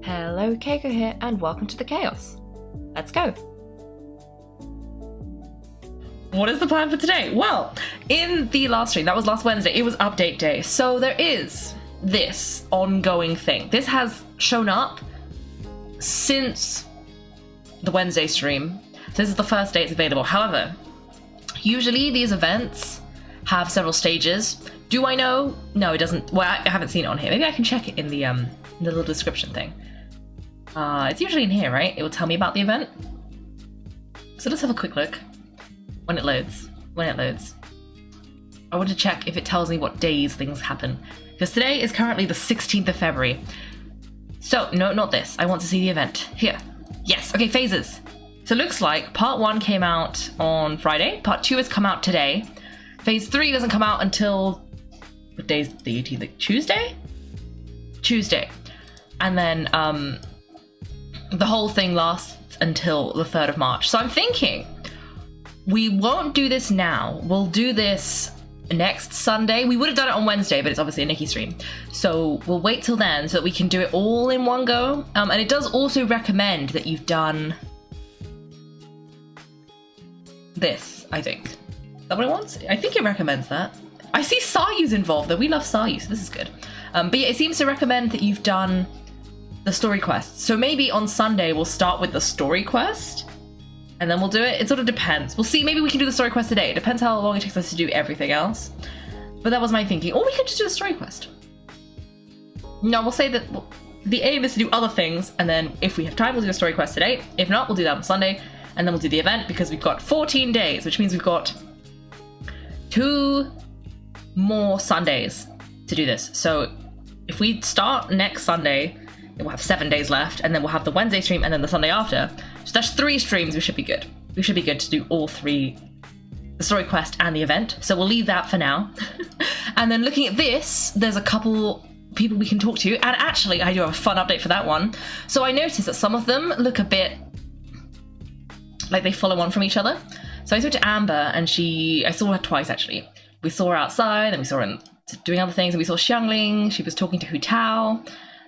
Hello, Kaiko here, and welcome to the chaos. Let's go. What is the plan for today? Well, in the last stream, that was last Wednesday, it was update day. So there is this ongoing thing. This has shown up since the Wednesday stream. So this is the first day it's available. However, usually these events have several stages. Do I know? No, it doesn't. Well, I haven't seen it on here. Maybe I can check it in the little description thing. It's usually in here, right? It will tell me about the event. So let's have a quick look when it loads. I want to check if it tells me what days things happen. Because today is currently the 16th of February. So, no, not this. I want to see the event. Here. Yes, okay, phases. So it looks like part 1 came out on Friday. Part 2 has come out today. Phase 3 doesn't come out until... What day is the 18th? Like Tuesday? Tuesday. And then the whole thing lasts until the 3rd of March. So I'm thinking we won't do this now. We'll do this next Sunday. We would have done it on Wednesday, but it's obviously a Nikki stream. So we'll wait till then so that we can do it all in one go. And it does also recommend that you've done this, I think. Is that what it wants? I think it recommends that. I see Sayu's involved though. We love Sayu, so this is good. But yeah, it seems to recommend that you've done the story quest. So maybe on Sunday we'll start with the story quest and then we'll do it. It sort of depends. We'll see. Maybe we can do the story quest today. It depends how long it takes us to do everything else. But that was my thinking. Or we could just do the story quest. No, we'll say that the aim is to do other things, and then if we have time, we'll do the story quest today. If not, we'll do that on Sunday, and then we'll do the event because we've got 14 days, which means we've got 2 more Sundays to do this. So if we start next Sunday, we'll have 7 days left, and then we'll have the Wednesday stream and then the Sunday after. So that's 3 streams. We should be good. We should be good to do all 3, the story quest and the event. So we'll leave that for now. And then looking at this, there's a couple people we can talk to. And actually, I do have a fun update for that one. So I noticed that some of them look a bit like they follow on from each other. So I talked to Amber, and I saw her twice actually. We saw her outside, and we saw her doing other things, and we saw Xiangling. She was talking to Hu Tao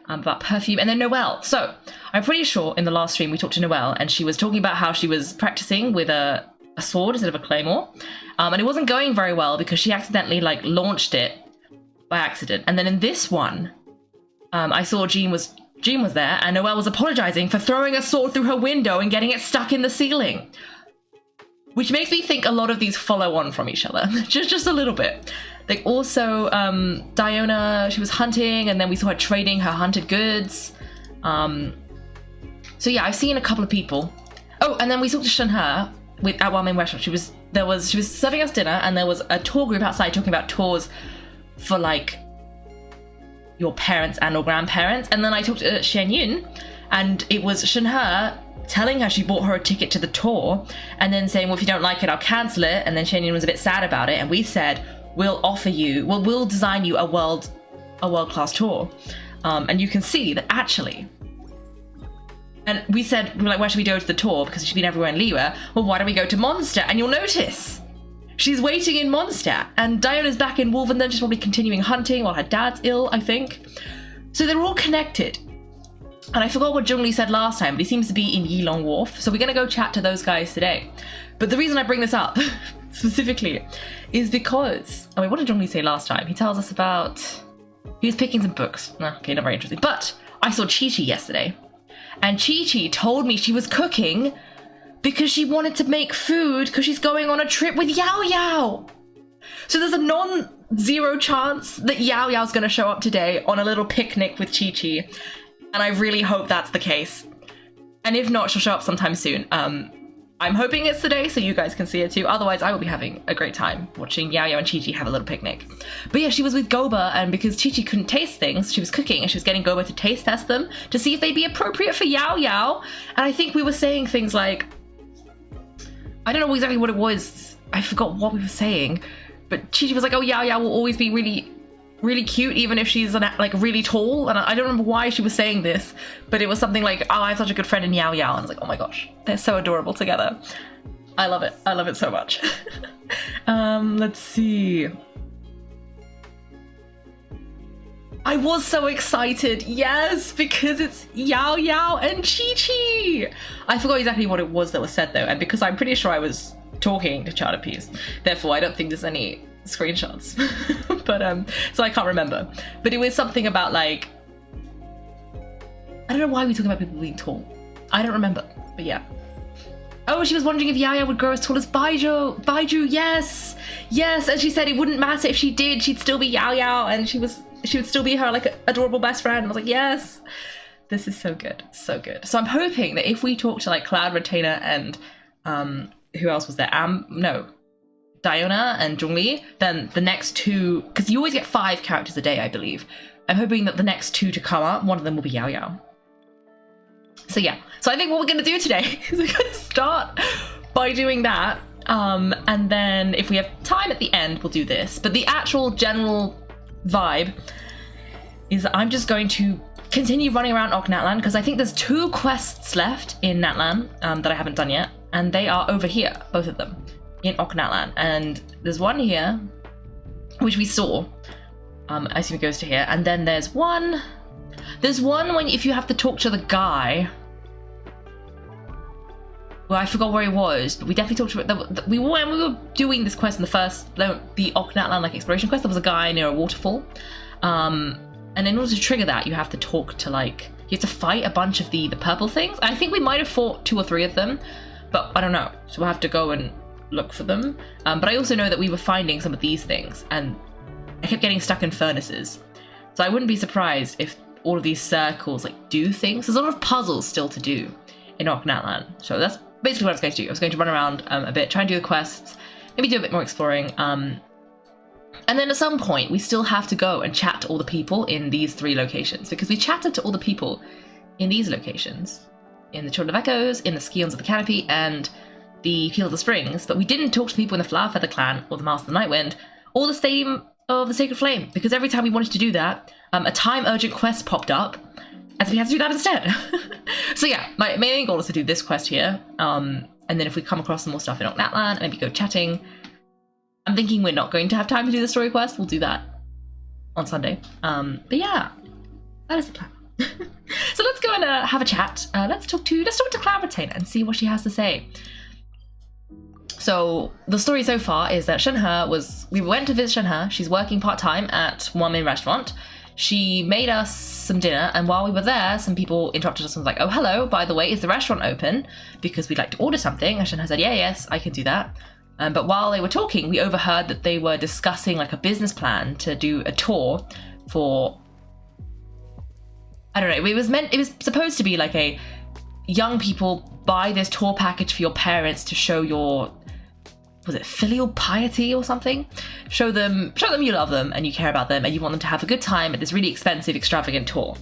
about perfume, and then Noelle. So I'm pretty sure in the last stream we talked to Noelle, and she was talking about how she was practicing with a sword instead of a claymore, and it wasn't going very well because she accidentally launched it by accident. And then in this one, I saw Jean was there, and Noelle was apologizing for throwing a sword through her window and getting it stuck in the ceiling. Which makes me think a lot of these follow on from each other, just a little bit. Like also, Diona, she was hunting, and then we saw her trading her hunted goods. So yeah, I've seen a couple of people. Oh, and then we talked to Shenhe at One Main Restaurant. She was serving us dinner, and there was a tour group outside talking about tours for your parents and or grandparents. And then I talked to Shen Yun, and it was Shenhe telling her she bought her a ticket to the tour, and then saying, well, if you don't like it, I'll cancel it. And then Shen Yun was a bit sad about it, and we said, we'll design you a world-class tour. And you can see that actually, and we said, we're like, where should we go to the tour? Because she's been everywhere in Liyue. Well, why don't we go to Mondstadt? And you'll notice she's waiting in Mondstadt, and Diona's back in Wolvenden, she's probably continuing hunting while her dad's ill, I think. So they're all connected. And I forgot what Zhongli said last time, but he seems to be in Yilong Wharf. So we're going to go chat to those guys today. But the reason I bring this up specifically is because... I mean, what did Zhongli say last time? He tells us about... He was picking some books. Okay, not very interesting. But I saw Chi-Chi yesterday. And Chi-Chi told me she was cooking because she wanted to make food because she's going on a trip with Yao Yao. So there's a non-zero chance that Yao Yao's going to show up today on a little picnic with Chi-Chi. And I really hope that's the case. And if not, she'll show up sometime soon. I'm hoping it's today so you guys can see it too. Otherwise, I will be having a great time watching Yao Yao and Chi-Chi have a little picnic. But yeah, she was with Goba, and because Chi-Chi couldn't taste things, she was cooking, and she was getting Goba to taste test them to see if they'd be appropriate for Yao Yao. And I think we were saying things like... I don't know exactly what it was. I forgot what we were saying. But Chi-Chi was like, oh, Yao Yao will always be really cute, even if she's really tall. And I don't remember why she was saying this, but it was something like, oh, I have such a good friend in Yao Yao. And I was like, oh my gosh, they're so adorable together. I love it so much. Let's see. I was so excited, yes, because it's Yao Yao and Chi Chi. I forgot exactly what it was that was said though, and because I'm pretty sure I was talking to Chata Peas, therefore I don't think there's any screenshots. But so I can't remember. But it was something about like, I don't know why we talk about people being tall. I don't remember, but yeah. Oh, she was wondering if Yao Yao would grow as tall as Baiju. Baiju, yes, yes. And she said it wouldn't matter if she did; she'd still be Yao Yao, and she would still be her like adorable best friend. I was like, yes, this is so good, so good. So I'm hoping that if we talk to like Cloud Retainer and who else was there? Diona and Zhongli, then the next two, because you always get 5 characters a day, I believe. I'm hoping that the next 2 to come up, one of them will be Yao Yao. So yeah, so I think what we're going to do today is we're going to start by doing that. And then if we have time at the end, we'll do this. But the actual general vibe is that I'm just going to continue running around Oknatlan because I think there's 2 quests left in Natlan that I haven't done yet. And they are over here, both of them, in Oknatlan. And there's one here, which we saw. I assume it goes to here. And then there's one when if you have to talk to the guy. Well, I forgot where he was, but we definitely talked about when we were doing this quest in the Oknatlan like exploration quest, there was a guy near a waterfall. And in order to trigger that, you have to talk to like, you have to fight a bunch of the purple things. I think we might have fought 2 or 3 of them, but I don't know. So we'll have to go and look for them. But I also know that we were finding some of these things, and I kept getting stuck in furnaces. So I wouldn't be surprised if all of these circles like do things. There's a lot of puzzles still to do in Oknatlan. So that's basically what I was going to do. I was going to run around a bit, try and do the quests, maybe do a bit more exploring. And then at some point, we still have to go and chat to all the people in these 3 locations, because we chatted to all the people in these locations, in the Children of Echoes, in the Scions of the Canopy, and the Field of the Springs, but we didn't talk to people in the Flower Feather Clan, or the Master of the Nightwind, or the Stadium of the Sacred Flame, because every time we wanted to do that, a time urgent quest popped up, and so we had to do that instead. So yeah, my main goal is to do this quest here, and then if we come across some more stuff in Oknatlan, and maybe go chatting. I'm thinking we're not going to have time to do the story quest, we'll do that on Sunday. But yeah, that is the plan. So let's go and have a chat. Let's talk to Cloud Retainer and see what she has to say. So the story so far is that we went to visit Shenhe. She's working part-time at One Main Restaurant. She made us some dinner, and while we were there, some people interrupted us and was like, oh, hello, by the way, is the restaurant open? Because we'd like to order something. And Shenhe said, yes, I can do that. But while they were talking, we overheard that they were discussing like a business plan to do a tour for, I don't know, it was supposed to be like a young people buy this tour package for your parents to show your, was it filial piety or something? Show them you love them and you care about them and you want them to have a good time at this really expensive, extravagant tour.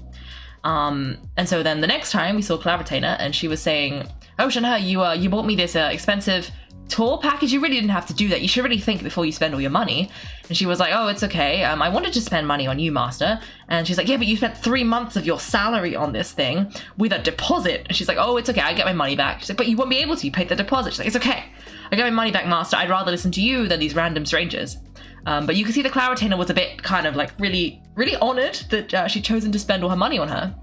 And so then the next time we saw Cloud Retainer and she was saying, oh, Shenhe, you bought me this expensive tour package. You really didn't have to do that. You should really think before you spend all your money. And she was like, oh, it's okay. I wanted to spend money on you, Master. And she's like, yeah, but you spent 3 months of your salary on this thing with a deposit. And she's like, oh, it's okay. I get my money back. She's like, but you won't be able to. You paid the deposit. She's like, it's okay. I get my money back, Master. I'd rather listen to you than these random strangers. But you can see the Cloud Retainer was a bit kind of like really, really honored that she'd chosen to spend all her money on her.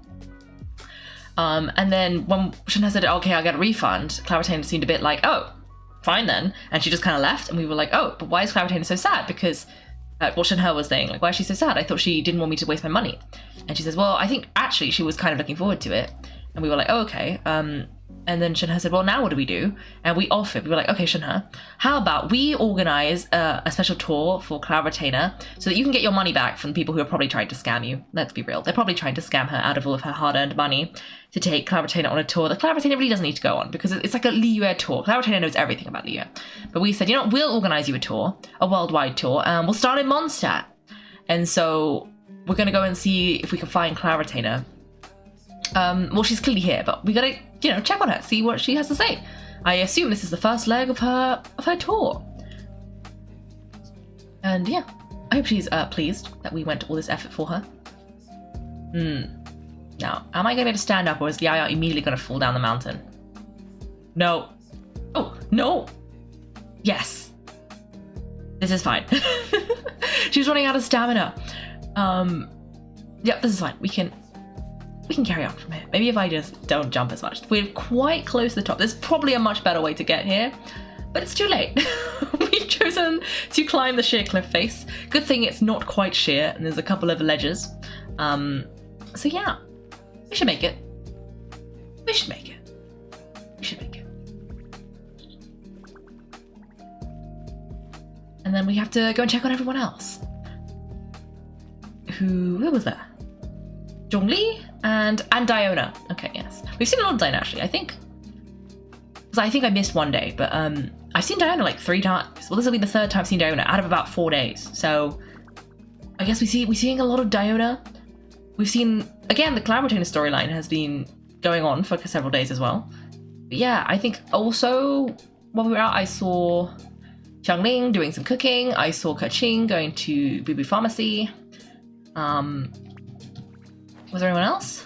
And then when Shenhe said, okay, I'll get a refund, Cloud Retainer seemed a bit like, oh, fine then. And she just kind of left, and we were like, oh, but why is Cloud Retainer so sad? Because what Shenhe was saying, like, why is she so sad? I thought she didn't want me to waste my money. And she says, well, I think actually she was kind of looking forward to it. And we were like, oh, okay. And then Shenhe said, well, now what do we do? And we offered, we were like, okay, Shenhe, how about we organize a special tour for Cloud Retainer so that you can get your money back from the people who are probably trying to scam you. Let's be real. They're probably trying to scam her out of all of her hard-earned money to take Cloud Retainer on a tour that Cloud Retainer really doesn't need to go on because it's like a Liyue tour. Cloud Retainer knows everything about Liyue. But we said, you know, we'll organize you a tour, a worldwide tour, and we'll start in Mondstadt. And so we're going to go and see if we can find Cloud Retainer. Well, she's clearly here, but we gotta, you know, check on her, see what she has to say. I assume this is the first leg of her tour. And yeah, I hope she's pleased that we went to all this effort for her. Now, am I gonna be able to stand up, or is Yaya immediately gonna fall down the mountain? No. Oh, no! Yes. This is fine. She's running out of stamina. Yep, this is fine. We can carry on from here. Maybe if I just don't jump as much. We're quite close to the top. There's probably a much better way to get here, but it's too late. We've chosen to climb the sheer cliff face. Good thing it's not quite sheer, and there's a couple of ledges. So yeah, we should make it. We should make it. We should make it. And then we have to go and check on everyone else. Who was there? Zhongli and Diona. Okay, yes. We've seen a lot of Diona actually, I think. Because I think I missed one day, but I've seen Diona like 3 times. Well, this will be the 3rd time I've seen Diona out of about 4 days. So I guess we're seeing a lot of Diona. We've seen, again, the Cloud Retainer storyline has been going on for several days as well. But yeah, I think also while we were out, I saw Xiangling doing some cooking. I saw Keqing going to Boo Boo Pharmacy. Was there anyone else?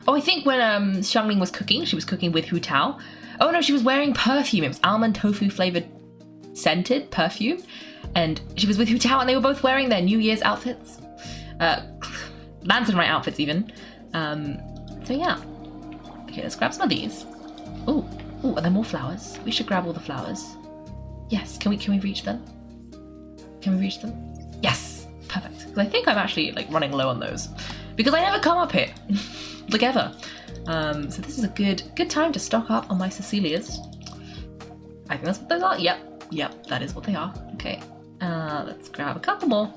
Oh, I think when Xiangling was cooking, she was cooking with Hu Tao. Oh no, she was wearing perfume. It was almond tofu flavored scented perfume. And she was with Hu Tao and they were both wearing their New Year's outfits. Lantern-Rite outfits even. So yeah. Okay, let's grab some of these. Ooh, are there more flowers? We should grab all the flowers. Yes, can we reach them? Can we reach them? Yes, perfect. Because I think I'm actually like running low on those. Because I never come up here. Like ever. So this is a good time to stock up on my Cecilias. I think that's what those are. Yep, that is what they are. Okay. Let's grab a couple more.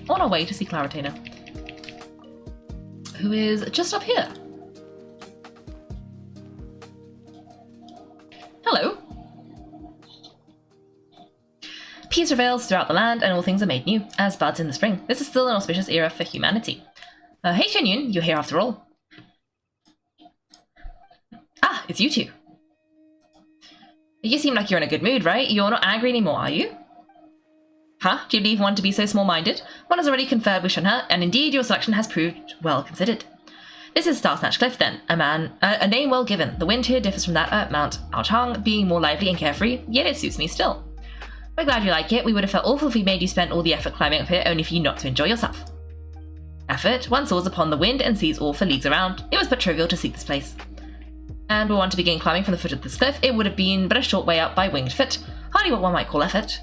On our way to see Cloud Retainer, who is just up here. Hello. Peace prevails throughout the land and all things are made new, as buds in the spring. This is still an auspicious era for humanity. Hey Xianyun, you're here after all. Ah, it's you two. You seem like you're in a good mood, right? You're not angry anymore, are you? Huh? Do you leave one to be so small-minded? One has already conferred with Shenhe, and indeed your selection has proved well considered. This is Star Snatch Cliff, then. A name well given. The wind here differs from that at Mount Aochang, being more lively and carefree, yet it suits me still. We're glad you like it. We would have felt awful if we made you spend all the effort climbing up here only for you not to enjoy yourself. Effort? One soars upon the wind and sees all for leagues around. It was but trivial to seek this place. And were one to begin climbing from the foot of this cliff, it would have been but a short way up by winged foot. Hardly what one might call effort.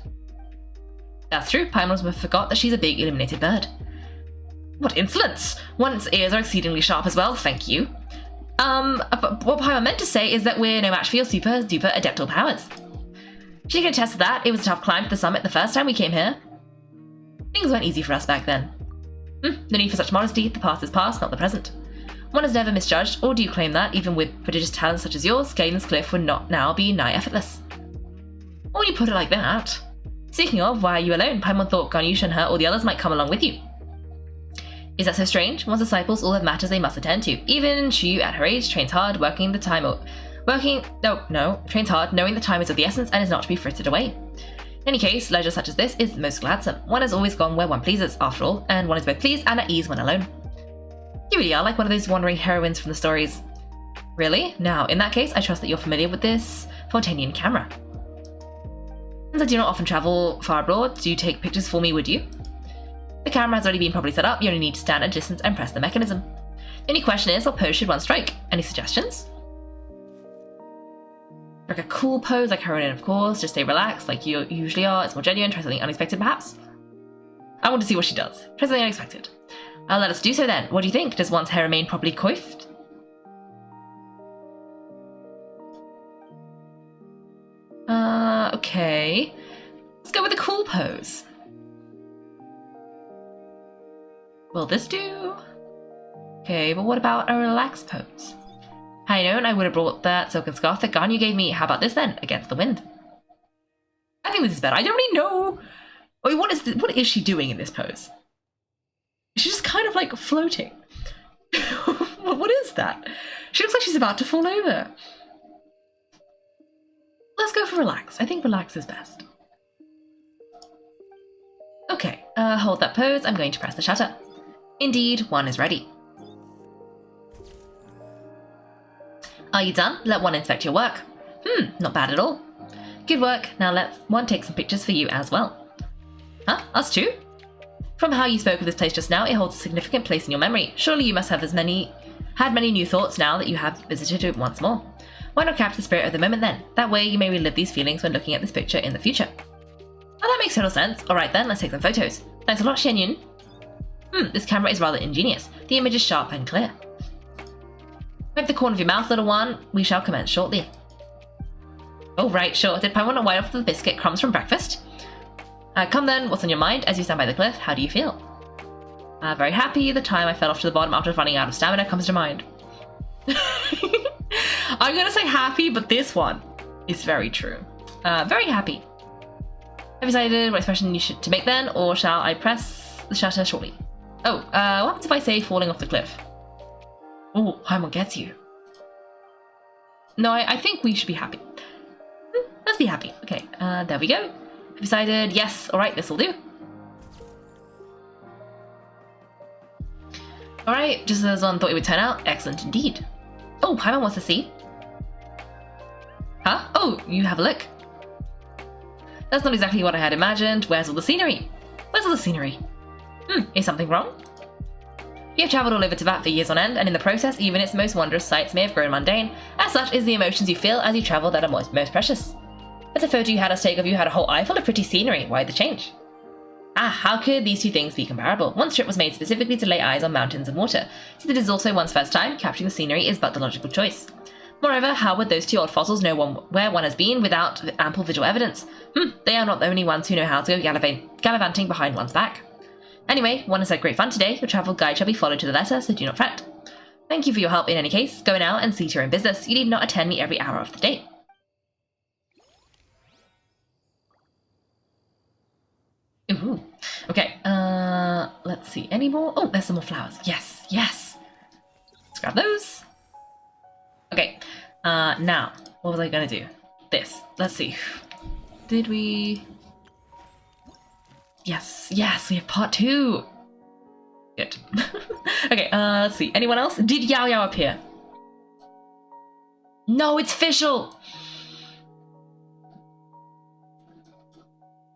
That's true, Paimon forgot that she's a big illuminated bird. What insolence! One's ears are exceedingly sharp as well, thank you. But what Paimon meant to say is that we're no match for your super duper adeptal powers. She can attest to that. It was a tough climb to the summit the first time we came here. Things weren't easy for us back then. No need for such modesty. The past is past, not the present. One is never misjudged, or do you claim that, even with prodigious talents such as yours, scaling this cliff would not now be nigh effortless? Or you put it like that. Speaking of, why are you alone? Paimon thought Ganyu, Shenhe, or the others might come along with you. Is that so strange? One's disciples all have matters they must attend to. Even Shu, at her age, trains hard, trains hard, knowing the time is of the essence and is not to be frittered away. In any case, leisure such as this is most gladsome. One has always gone where one pleases, after all, and one is both pleased and at ease when alone. You really are like one of those wandering heroines from the stories. Really? Now, in that case, I trust that you're familiar with this Fontanian camera. Since I do not often travel far abroad, do you take pictures for me, would you? The camera has already been properly set up, you only need to stand at a distance and press the mechanism. The only question is, what pose should one strike? Any suggestions? Like a cool pose, like heroine, of course. Just stay relaxed, like you usually are. It's more genuine. Try something unexpected, perhaps. I want to see what she does. Try something unexpected. Let us do so then. What do you think? Does one's hair remain properly coiffed? Okay. Let's go with a cool pose. Will this do? Okay, but what about a relaxed pose? Had I known, I would have brought that silken scarf that Ganyu gave me. How about this then? Against the wind. I think this is better. I don't really know. Wait, what is she doing in this pose? She's just kind of like floating. What is that? She looks like she's about to fall over. Let's go for relax. I think relax is best. Okay, hold that pose. I'm going to press the shutter. Indeed, one is ready. Are you done? Let one inspect your work. Not bad at all. Good work. Now let one take some pictures for you as well. Huh? Us too? From how you spoke of this place just now, it holds a significant place in your memory. Surely you must have had many new thoughts now that you have visited it once more. Why not capture the spirit of the moment then? That way you may relive these feelings when looking at this picture in the future. Oh, that makes total sense. Alright then, let's take some photos. Thanks a lot, Xianyun. This camera is rather ingenious. The image is sharp and clear. Wipe the corner of your mouth, little one. We shall commence shortly. Oh, right, sure. Did Paimon not wipe off the biscuit crumbs from breakfast? Come then, what's on your mind as you stand by the cliff? How do you feel? Very happy. The time I fell off to the bottom after running out of stamina comes to mind. I'm gonna say happy, but this one is very true. Very happy. Have you decided what expression you should to make then, or shall I press the shutter shortly? Oh, what happens if I say falling off the cliff? Oh, Paimon gets you. No, I think we should be happy. Let's be happy. Okay, there we go. Have you decided? Yes. Alright, this will do. Alright, just as one thought it would turn out. Excellent indeed. Oh, Paimon wants to see. Huh? Oh, you have a look. That's not exactly what I had imagined. Where's all the scenery? Where's all the scenery? Is something wrong? You have travelled all over Tibet for years on end, and in the process, even its most wondrous sights may have grown mundane. As such is the emotions you feel as you travel that are most precious. But the photo you had us take of you had a whole eye full of pretty scenery. Why the change? How could these two things be comparable? One trip was made specifically to lay eyes on mountains and water, since it is also one's first time. Capturing the scenery is but the logical choice. Moreover, how would those two old fossils know where one has been without ample visual evidence? They are not the only ones who know how to go gallivanting behind one's back. Anyway, one has had great fun today. Your travel guide shall be followed to the letter, so do not fret. Thank you for your help in any case. Go now and see to your own business. You need not attend me every hour of the day. Ooh. Okay, let's see. Any more? Oh, there's some more flowers. Yes, yes. Let's grab those. Okay, now, what was I gonna do? This. Let's see. Did we... Yes, we have part 2. Good. Okay, let's see. Anyone else? Did Yao Yao appear? No, it's Fischl!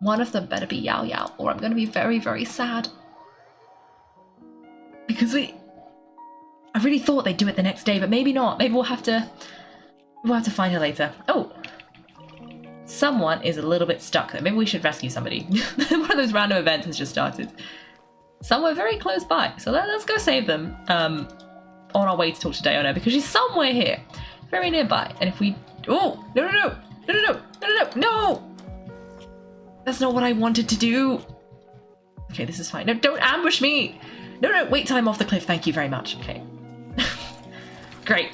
One of them better be Yao Yao, or I'm gonna be very, very sad. Because I really thought they'd do it the next day, but maybe not. Maybe we'll have to find her later. Oh! Someone is a little bit stuck there. Maybe we should rescue somebody. One of those random events has just started. Somewhere very close by. So let's go save them on our way to talk to Diona, because she's somewhere here. Very nearby. And if we... Oh! No! That's not what I wanted to do. Okay, this is fine. No, don't ambush me! No, wait till I'm off the cliff. Thank you very much. Okay. Great.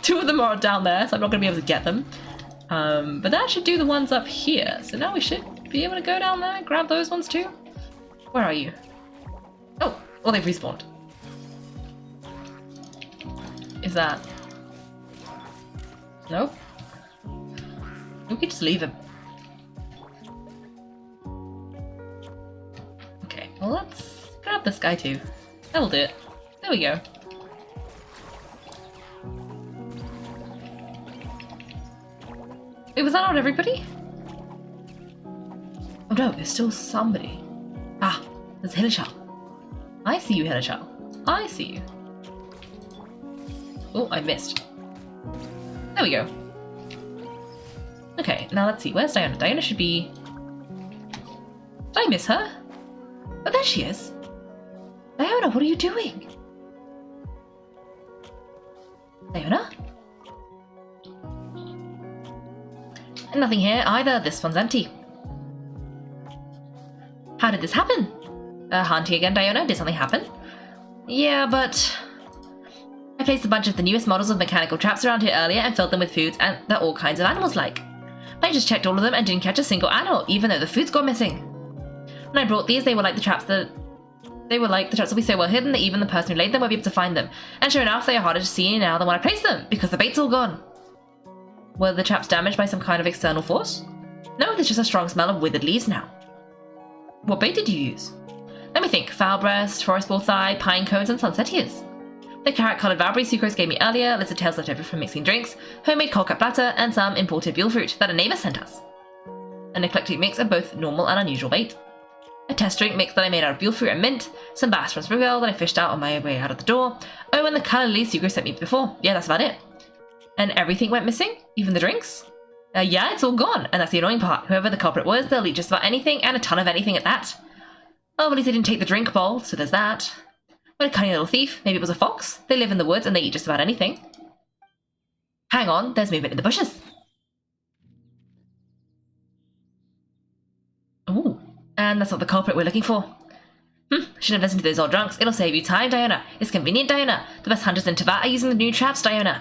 2 of them are down there, so I'm not going to be able to get them. But that should do the ones up here. So now we should be able to go down there and grab those ones too. Where are you? Oh, well, they've respawned. Is that... Nope. We could just leave him. Okay, well, let's grab this guy too. That'll do it. There we go. Wait, was that not everybody? Oh no, there's still somebody. Ah, there's Hilichal. I see you, Hilichal. I see you. Oh, I missed. There we go. Okay, now let's see. Where's Diona? Diona should be... Did I miss her? Oh, there she is. Diona, what are you doing? Diona? Nothing here either. This one's empty. How did this happen? Hunting again, Diona? Did something happen? Yeah, but... I placed a bunch of the newest models of mechanical traps around here earlier and filled them with foods and that all kinds of animals like. I just checked all of them and didn't catch a single animal, even though the food's gone missing. When I brought these, they were like the traps will be so well hidden that even the person who laid them won't be able to find them. And sure enough, they are harder to see now than when I placed them, because the bait's all gone. Were the traps damaged by some kind of external force? No, there's just a strong smell of withered leaves now. What bait did you use? Let me think. Fowl breast, forest bullthigh, pine cones, and sunsetias. The carrot-coloured Valbury Sucrose gave me earlier, list of tails left over from mixing drinks, homemade cold-cut batter, and some imported buell fruit that a neighbour sent us. An eclectic mix of both normal and unusual bait. a test drink mix that I made out of bull fruit and mint, some bass from Springvale that I fished out on my way out of the door. Oh, and the colour leaves Hugo sent me before. Yeah, that's about it. And everything went missing? Even the drinks? Yeah, it's all gone, and that's the annoying part. Whoever the culprit was, they'll eat just about anything, and a ton of anything at that. Oh, well, at least they didn't take the drink bowl, so there's that. What a cunning little thief. Maybe it was a fox. They live in the woods and they eat just about anything. Hang on, there's movement in the bushes. Ooh, and that's not the culprit we're looking for. Should have listened to those old drunks. It'll save you time, Diona. It's convenient, Diona. The best hunters in Teyvat are using the new traps, Diona.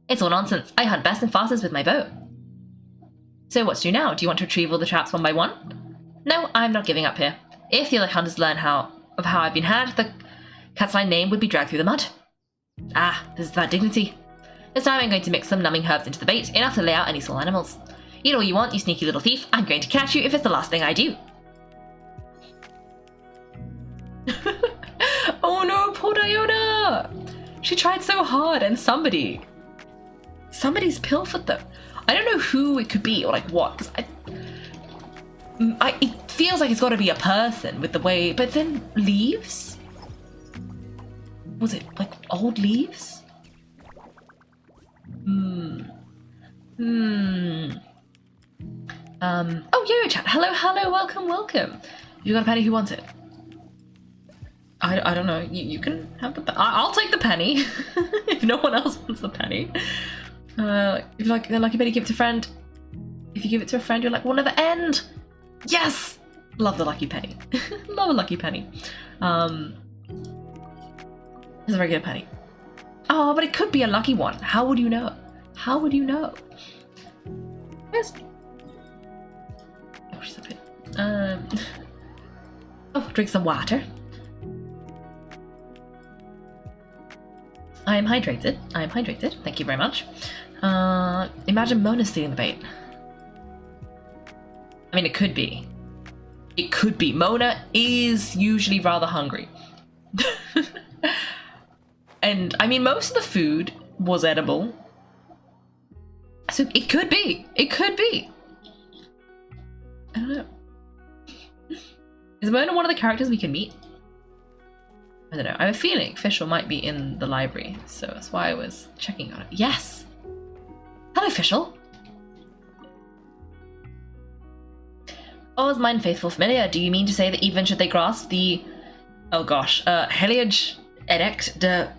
It's all nonsense. I hunt best and fastest with my bow. So what's new now? Do you want to retrieve all the traps one by one? No, I'm not giving up here. If the other hunters learn how I've been had, the cat's eye name would be dragged through the mud. Ah, this is about dignity. This time I'm going to mix some numbing herbs into the bait, enough to lay out any small animals. Eat all you want, you sneaky little thief. I'm going to catch you if it's the last thing I do. Oh no, poor Diona! She tried so hard and somebody's pilfered them. I don't know who it could be or like what, because it feels like it's got to be a person with the way, but then leaves? Was it like old leaves? Oh, Yo-Yo Chat. Hello, welcome. You got a penny? Who wants it? I don't know. You can have the. I'll take the penny if no one else wants the penny. If you like the lucky penny, give it to a friend. If you give it to a friend, you're like, we'll never end. Yes, love the lucky penny. Love a lucky penny. It's a regular penny. Oh, but it could be a lucky one. How would you know? How would you know? Where's... Oh, she's up here. Oh, drink some water. I am hydrated. Thank you very much. Imagine Mona stealing the bait. I mean, it could be. It could be. Mona is usually rather hungry. And, I mean, most of the food was edible. So it could be. It could be. I don't know. Is Mona one of the characters we can meet? I don't know. I have a feeling Fischl might be in the library, so that's why I was checking on it. Yes! Hello, Fischl! Oh, is mine faithful familiar? Do you mean to say that even should they grasp the... Oh gosh. Heliage Edict de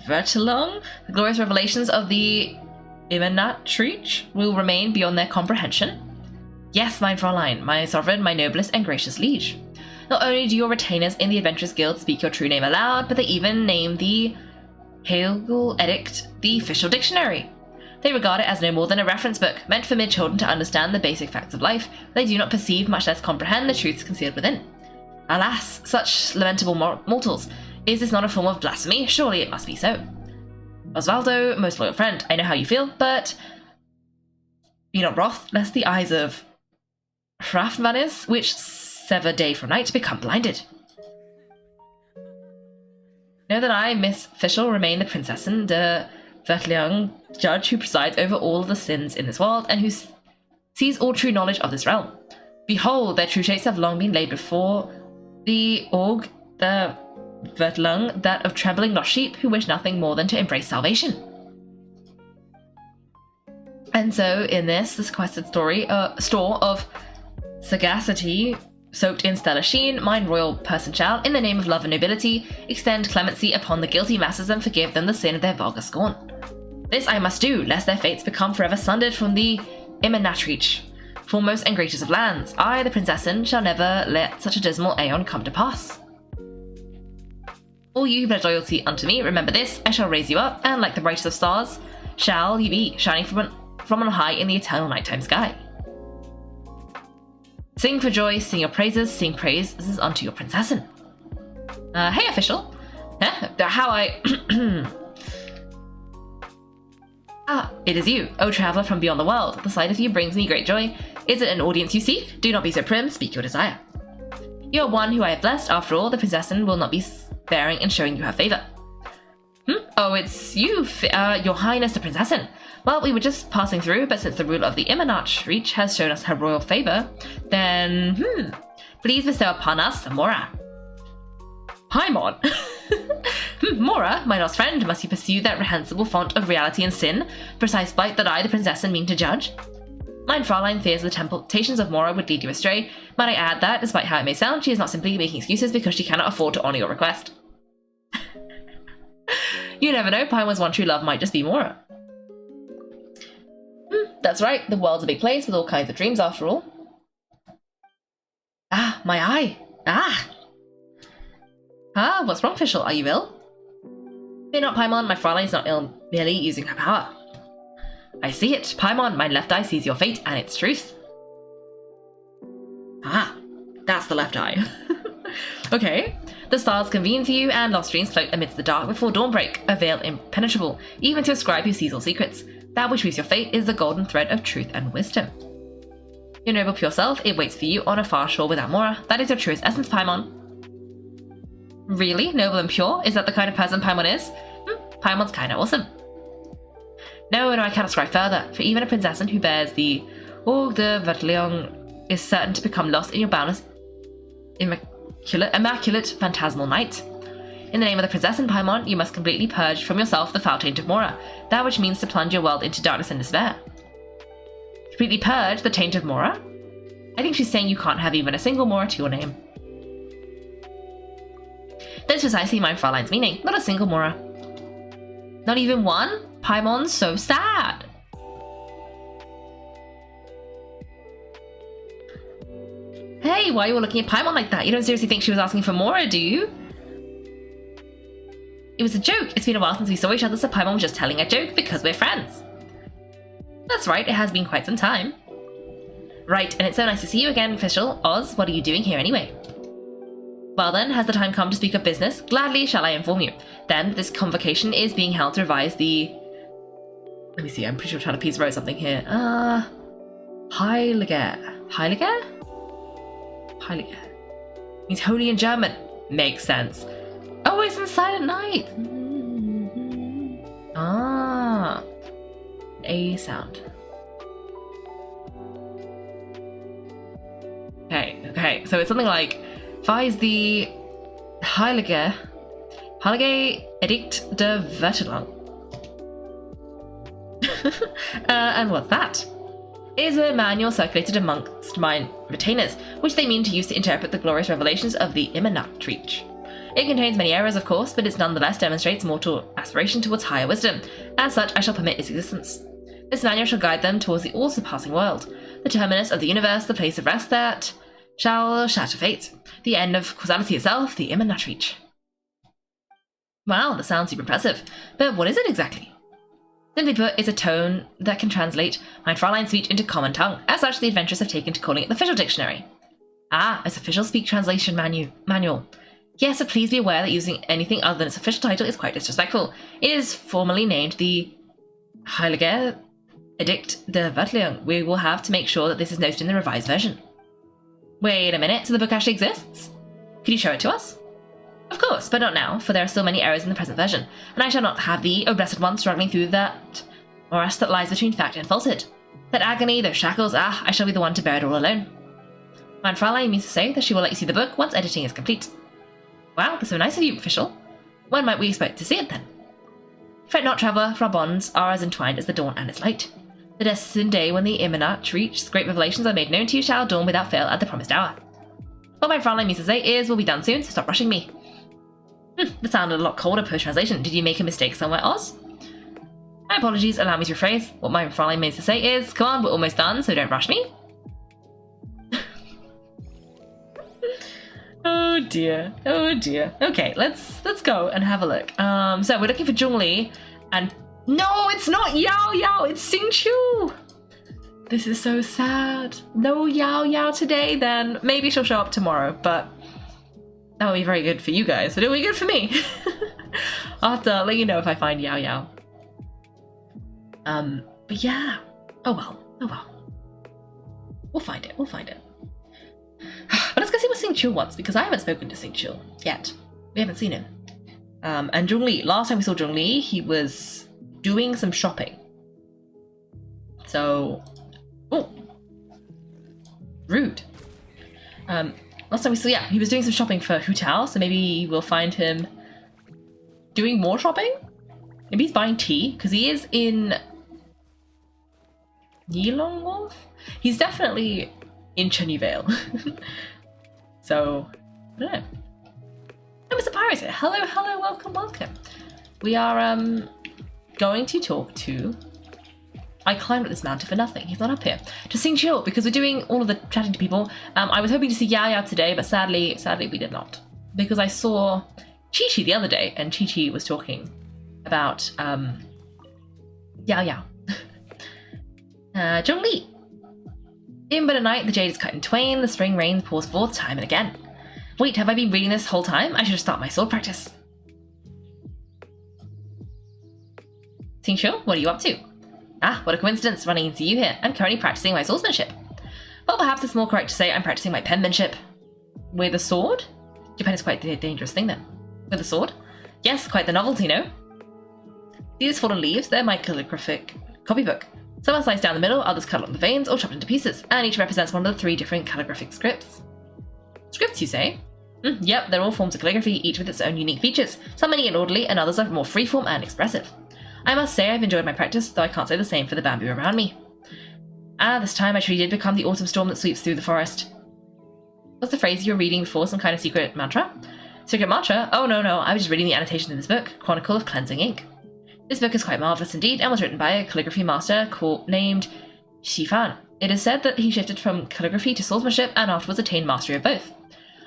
Vertelung? The glorious revelations of the Imanatrich will remain beyond their comprehension? Yes, mine Fräulein, my sovereign, my noblest and gracious liege. Not only do your retainers in the Adventurers Guild speak your true name aloud, but they even name the Hegel Edict the official dictionary. They regard it as no more than a reference book, meant for mere children to understand the basic facts of life. They do not perceive, much less comprehend, the truths concealed within. Alas, such lamentable mortals, is this not a form of blasphemy? Surely it must be so. Osvaldo, most loyal friend, I know how you feel, but be not wroth, lest the eyes of Hrafnvanis, which sever day from night, become blinded. Know that I, Miss Fischl, remain the Prinzessin de Vertleung, judge who presides over all the sins in this world, and who sees all true knowledge of this realm. Behold, their true shapes have long been laid before the Org, the Vertlung, that of trembling lost sheep who wish nothing more than to embrace salvation. And so, in this quested story, store of sagacity soaked in stellar sheen, mine royal person shall, in the name of love and nobility, extend clemency upon the guilty masses and forgive them the sin of their vulgar scorn. This I must do, lest their fates become forever sundered from the Imanatrich, foremost and greatest of lands. I, the Prinzessin, shall never let such a dismal aeon come to pass. All you who pledge loyalty unto me, remember this, I shall raise you up, and like the brightest of stars, shall you be, shining from on high in the eternal nighttime sky. Sing for joy, sing your praises, sing praises unto your Prinzessin. Hey, official. How I... Ah, it is you, O traveller from beyond the world. The sight of you brings me great joy. Is it an audience you seek? Do not be so prim, speak your desire. You are one who I have blessed. After all, the Prinzessin will not be sparing in showing you her favour. Oh, it's you, your highness the Prinzessin. Well, we were just passing through, but since the ruler of the Imanatrich has shown us her royal favour, then, Please bestow upon us Mora. Paimon. Mora, my lost friend, must you pursue that reprehensible font of reality and sin, precise blight that I, the princess, mean to judge? Mein Fräulein fears the temptations of Mora would lead you astray. Might I add that, despite how it may sound, she is not simply making excuses because she cannot afford to honour your request. You never know, Paimon's one true love might just be Mora. That's right, the world's a big place with all kinds of dreams after all. Ah, my eye! Ah! Ah, what's wrong, Fischl? Are you ill? Fear not, Paimon, my Fräulein is not ill, merely using her power. I see it. Paimon, my left eye sees your fate and its truth. Ah, that's the left eye. Okay. The stars convene for you, and lost dreams float amidst the dark before dawnbreak, a veil impenetrable, even to a scribe who sees all secrets. That which weaves your fate is the golden thread of truth and wisdom. Your noble pure self, it waits for you on a far shore without Mora. That is your truest essence, Paimon. Really? Noble and pure? Is that the kind of person Paimon is? Paimon's kinda awesome. No, I cannot scribe further, for even a princess who bears the Org de Vertleung is certain to become lost in your boundless, immaculate phantasmal night. In the name of the princess and Paimon, you must completely purge from yourself the foul taint of Mora, that which means to plunge your world into darkness and despair. Completely purge the taint of Mora? I think she's saying you can't have even a single Mora to your name. That is precisely mein Fräulein's meaning, not a single Mora. Not even one? Paimon's so sad. Hey, why are you all looking at Paimon like that? You don't seriously think she was asking for Mora, do you? It was a joke. It's been a while since we saw each other, so Paimon was just telling a joke because we're friends. That's right, it has been quite some time. Right, and it's so nice to see you again, Fischl. Oz, what are you doing here anyway? Well then, has the time come to speak of business? Gladly shall I inform you. Then, this convocation is being held to revise the... Let me see, I'm pretty sure I'm trying to piece wrote something here. Heilige. Heilige? Heilige. Means holy in German. Makes sense. Oh, it's in Silent Night. Ah. A sound. Okay, so it's something like Fies the Heilige Edict de Vertleung. And what's that? It is a manual circulated amongst my retainers, which they mean to use to interpret the glorious revelations of the Immernachtreach. It contains many errors, of course, but it nonetheless demonstrates mortal aspiration towards higher wisdom. As such, I shall permit its existence. This manual shall guide them towards the all-surpassing world, the terminus of the universe, the place of rest that shall shatter fate, the end of causality itself, the Immernachtreach. Wow, that sounds super impressive, but what is it exactly? Simply put, it's a tone that can translate mein Fräulein's speech into common tongue. As such, the adventurers have taken to calling it the official dictionary. Ah, its official speak translation manual. Yes, but please be aware that using anything other than its official title is quite disrespectful. It is formally named the Heilige Edict de Vertleung. We will have to make sure that this is noted in the revised version. Wait a minute, so the book actually exists? Could you show it to us? Of course, but not now, for there are still many errors in the present version, and I shall not have thee, O blessed one, struggling through that morass that lies between fact and falsehood. That agony, those shackles, I shall be the one to bear it all alone. Mein Fräulein means to say that she will let you see the book once editing is complete. Wow, that's so nice of you, Fischl. When might we expect to see it then? Fret not, traveller, for our bonds are as entwined as the dawn and its light. The destined day when the Immernachtreach's great revelations are made known to you shall dawn without fail at the promised hour. What mein Fräulein means to say is we'll be done soon, so stop rushing me. That sounded a lot colder post-translation. Did you make a mistake somewhere, Oz? My apologies, allow me to rephrase. What mein Fräulein means to say is, come on, we're almost done, so don't rush me. Oh dear. Okay, let's go and have a look. So we're looking for Zhongli, and no, it's not Yao Yao, it's Xingqiu. This is so sad. No Yao Yao today, then maybe she'll show up tomorrow, but that would be very good for you guys, but it would be good for me. I'll have to let you know if I find Yao Yao. But yeah. Oh well. We'll find it. But let's go see what Xingqiu wants, because I haven't spoken to Xingqiu yet. We haven't seen him. And Zhongli, last time we saw Zhongli, he was doing some shopping. So, oh, rude. Last time we saw, yeah, he was doing some shopping for Hu Tao, so maybe we'll find him doing more shopping? Maybe he's buying tea, because he is in Yilong Wolf? He's definitely in Chenyu Vale. So, I don't know. Oh, Mr. Pirates here. Hello, hello, welcome, welcome. We are going to talk to... I climbed up this mountain for nothing. He's not up here. To sing chill, because we're doing all of the chatting to people. I was hoping to see Yao Yao today, but sadly we did not. Because I saw Chi Chi the other day, and Chi Chi was talking about Yao Yao. Zhongli. In but a night, the jade is cut in twain, the spring rain pours forth time and again. Wait, have I been reading this whole time? I should have started my sword practice. Xingqiu, what are you up to? Ah, what a coincidence, running into you here. I'm currently practicing my swordsmanship. Well, perhaps it's more correct to say I'm practicing my penmanship. With a sword? Your pen is quite a dangerous thing then. With a sword? Yes, quite the novelty, no? These fallen leaves, they're my calligraphic copybook. Some are sliced down the middle, others cut along the veins, or chopped into pieces, and each represents one of the 3 different calligraphic scripts. Scripts, you say? Yep, they're all forms of calligraphy, each with its own unique features. Some are neat and orderly, and others are more freeform and expressive. I must say I've enjoyed my practice, though I can't say the same for the bamboo around me. Ah, this time I truly did become the autumn storm that sweeps through the forest. Was the phrase you were reading before some kind of secret mantra? Secret mantra? Oh no, I was just reading the annotation in this book, Chronicle of Cleansing Ink. This book is quite marvellous indeed, and was written by a calligraphy master named Xifan. It is said that he shifted from calligraphy to swordsmanship, and afterwards attained mastery of both.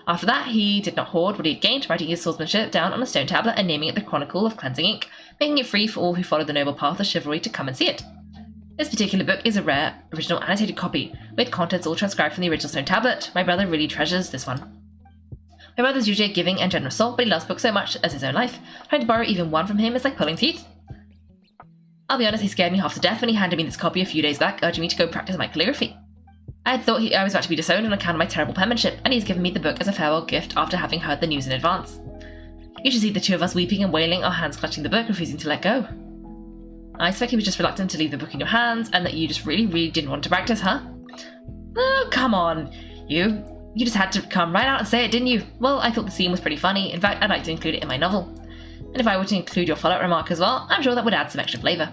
After that, he did not hoard what he had gained, writing his swordsmanship down on a stone tablet and naming it the Chronicle of Cleansing Ink, making it free for all who followed the noble path of chivalry to come and see it. This particular book is a rare, original annotated copy, with contents all transcribed from the original stone tablet. My brother really treasures this one. My brother's usually a giving and generous soul, but he loves books so much as his own life. Trying to borrow even one from him is like pulling teeth. I'll be honest, he scared me half to death when he handed me this copy a few days back, urging me to go practice my calligraphy. I had thought I was about to be disowned on account of my terrible penmanship, and he's given me the book as a farewell gift after having heard the news in advance. You should see the 2 of us weeping and wailing, our hands clutching the book, refusing to let go. I expect he was just reluctant to leave the book in your hands, and that you just really didn't want to practice, huh? Oh, come on. You just had to come right out and say it, didn't you? Well, I thought the scene was pretty funny. In fact, I'd like to include it in my novel. And if I were to include your follow-up remark as well, I'm sure that would add some extra flavour.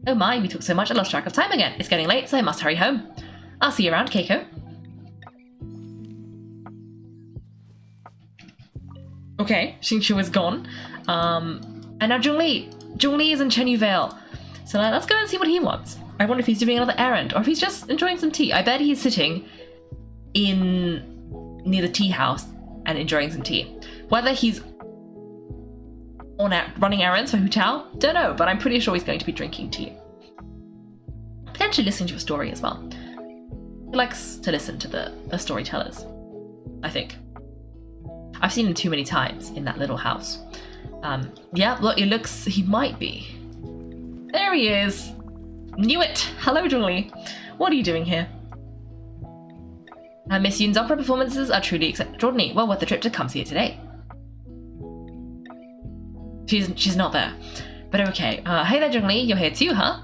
Oh my, we talked so much I lost track of time again. It's getting late, so I must hurry home. I'll see you around, Kaiko. Okay, Xingqiu is gone. And now Zhongli. Zhongli is in Chenyu Vale. So let's go and see what he wants. I wonder if he's doing another errand, or if he's just enjoying some tea. I bet he's sitting near the tea house and enjoying some tea. Whether he's running errands for Hu Tao, don't know, but I'm pretty sure he's going to be drinking tea. Potentially listening to a story as well. He likes to listen to the storytellers, I think. I've seen him too many times in that little house. Yeah, look, he might be. There he is. Knew it. Hello, Zhongli. What are you doing here? Miss Yun's opera performances are truly extraordinary. Well worth the trip to come see it today. She's not there. But okay. Hey there, Zhongli. You're here too, huh?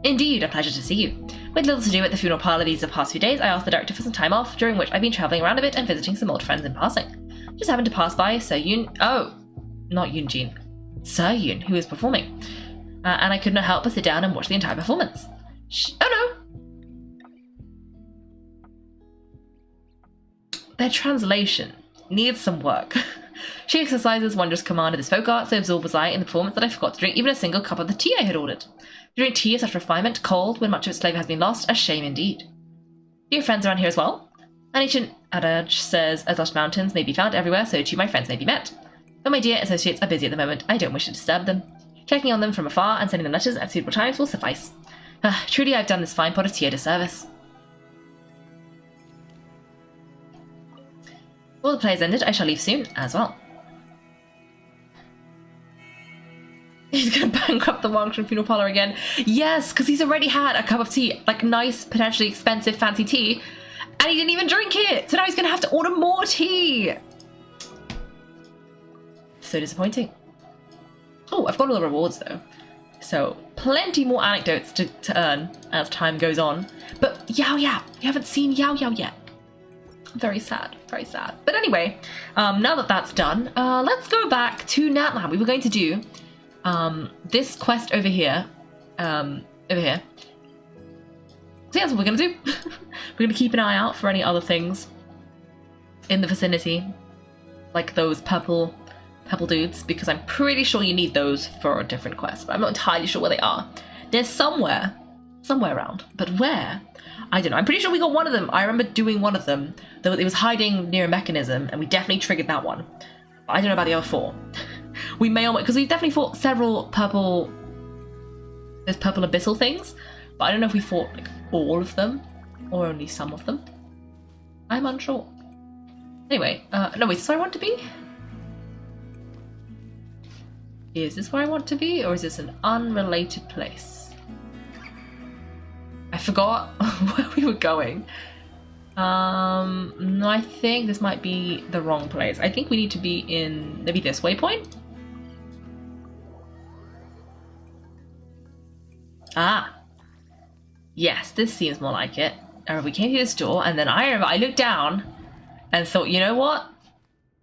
Indeed, a pleasure to see you. With little to do at the funeral parlour these past few days, I asked the director for some time off, during which I've been travelling around a bit and visiting some old friends in passing. Just happened to pass by Sir Yun... Oh, not Yunjin. Sir Yun, who was performing. And I could not help but sit down and watch the entire performance. Oh no! Their translation needs some work. She exercises wondrous command of this folk art, so absorbed was I in the performance that I forgot to drink even a single cup of the tea I had ordered. To drink tea of such refinement, cold, when much of its flavour has been lost, a shame indeed. Do you have friends around here as well? An ancient adage says, as lush mountains may be found everywhere, so too my friends may be met. But my dear associates are busy at the moment, I don't wish to disturb them. Checking on them from afar and sending them letters at suitable times will suffice. Truly I've done this fine pot of tea a disservice. All the play's ended, I shall leave soon, as well. He's gonna bankrupt the Wangshan funeral parlour again. Yes, because he's already had a cup of tea, like nice, potentially expensive, fancy tea, and he didn't even drink it! So now he's gonna have to order more tea! So disappointing. Oh, I've got all the rewards though. So, plenty more anecdotes to earn as time goes on. But Yao Yao! We haven't seen Yao Yao yet. Very sad, very sad. But anyway, now that that's done, let's go back to NatLab. We were going to do this quest over here. So yeah, that's what we're going to do. We're going to keep an eye out for any other things in the vicinity, like those purple dudes, because I'm pretty sure you need those for a different quest, but I'm not entirely sure where they are. They're somewhere around, but where? I don't know. I'm pretty sure we got one of them. I remember doing one of them, though it was hiding near a mechanism, and we definitely triggered that one. But I don't know about the other 4. We may or because we've definitely fought several purple abyssal things, but I don't know if we fought like all of them or only some of them. I'm unsure. Anyway, no, wait, is this where I want to be? Is this where I want to be, or is this an unrelated place? I forgot where we were going. No, I think this might be the wrong place. I think we need to be in maybe this waypoint. Ah, yes, this seems more like it. We came through this door, and then I remember I looked down and thought, you know what?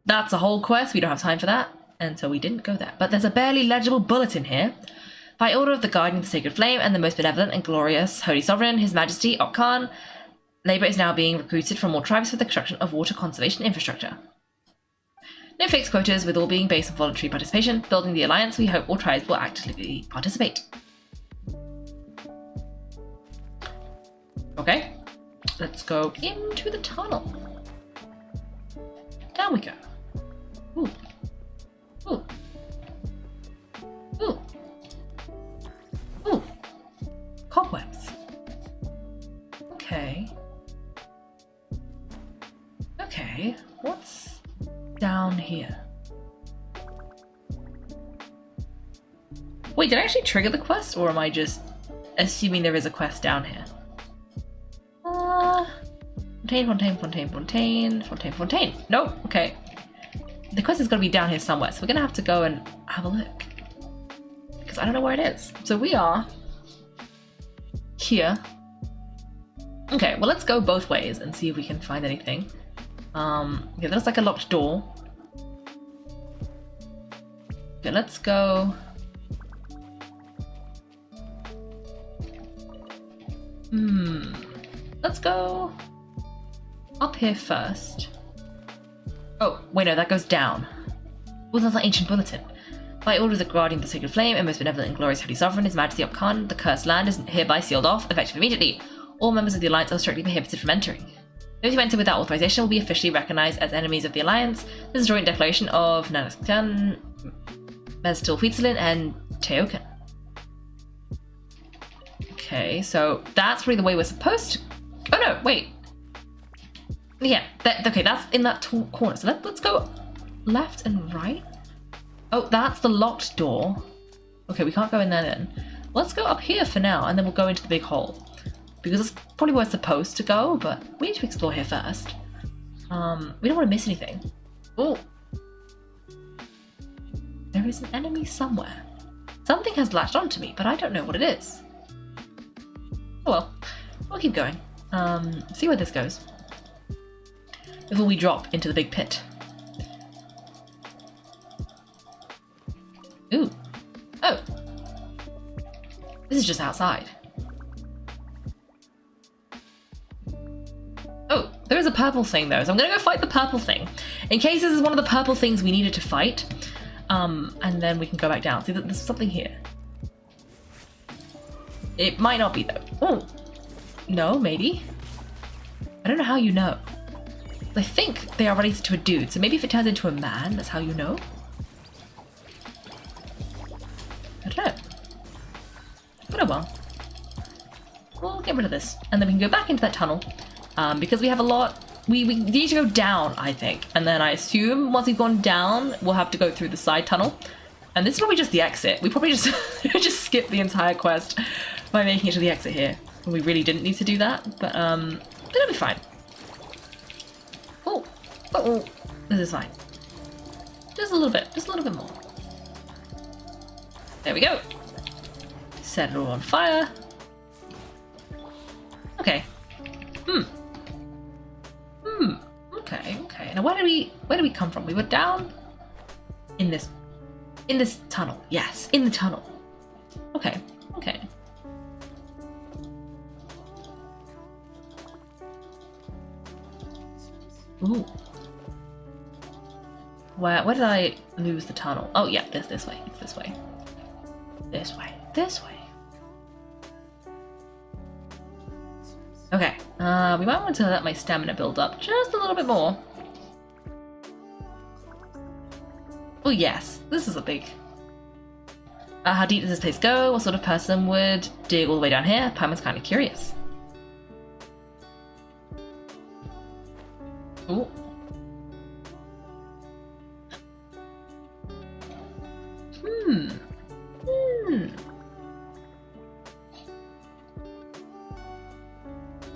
That's a whole quest. We don't have time for that. And so we didn't go there. But there's a barely legible bulletin here. By order of the Guardian of the Sacred Flame and the most benevolent and glorious Holy Sovereign, His Majesty Okkan, labour is now being recruited from all tribes for the construction of water conservation infrastructure. No fixed quotas, with all being based on voluntary participation. Building the alliance, we hope all tribes will actively participate. Okay, let's go into the tunnel. Down we go. Ooh. Ooh. Ooh. Ooh. Cobwebs. Okay. Okay, what's down here? Wait, did I actually trigger the quest, or am I just assuming there is a quest down here? Fontaine. Nope, okay. The quest is going to be down here somewhere, so we're going to have to go and have a look. Because I don't know where it is. So we are here. Okay, well, let's go both ways and see if we can find anything. Okay, that looks like a locked door. Okay, let's go. Let's go up here first. Oh, wait, no, that goes down. Oh, that's an ancient bulletin. By order of the Guardian of the Sacred Flame and most benevolent and glorious Holy Sovereign, His Majesty Okkan, the cursed land is hereby sealed off, effective immediately. All members of the Alliance are strictly prohibited from entering. Those who enter without authorization will be officially recognized as enemies of the Alliance. This is a joint declaration of Nanaskan, Mestil Huitzilin, and Teokan. Okay, so that's really the way we're supposed to... Oh no, wait. Yeah, okay, that's in that corner. So let's go left and right. Oh, that's the locked door. Okay, we can't go in there then. Let's go up here for now, and then we'll go into the big hole. Because that's probably where we're supposed to go, but we need to explore here first. We don't want to miss anything. Oh. There is an enemy somewhere. Something has latched onto me, but I don't know what it is. Oh well, we'll keep going. See where this goes. Before we drop into the big pit. Ooh. Oh. This is just outside. Oh, there is a purple thing though, so I'm gonna go fight the purple thing. In case this is one of the purple things we needed to fight. And then we can go back down. See, there's something here. It might not be though. Oh. No, maybe. I don't know how you know. I think they are related to a dude, so maybe if it turns into a man, that's how you know? I don't know. But oh well. We'll get rid of this. And then we can go back into that tunnel. Because we have a lot... We need to go down, I think. And then I assume once we've gone down, we'll have to go through the side tunnel. And this is probably just the exit. We probably just, just skip the entire quest by making it to the exit here. We really didn't need to do that, but it'll be fine. Oh, this is fine. Just a little bit more. There we go. Set it all on fire. Okay. Now where did we come from? We were down in this tunnel. Yes, in the tunnel. Okay. Ooh. Where did I lose the tunnel? Oh yeah, this way. It's this way. This way. Okay. We might want to let my stamina build up just a little bit more. Oh yes, this is a big... how deep does this place go? What sort of person would dig all the way down here? Paimon's kind of curious. Ooh.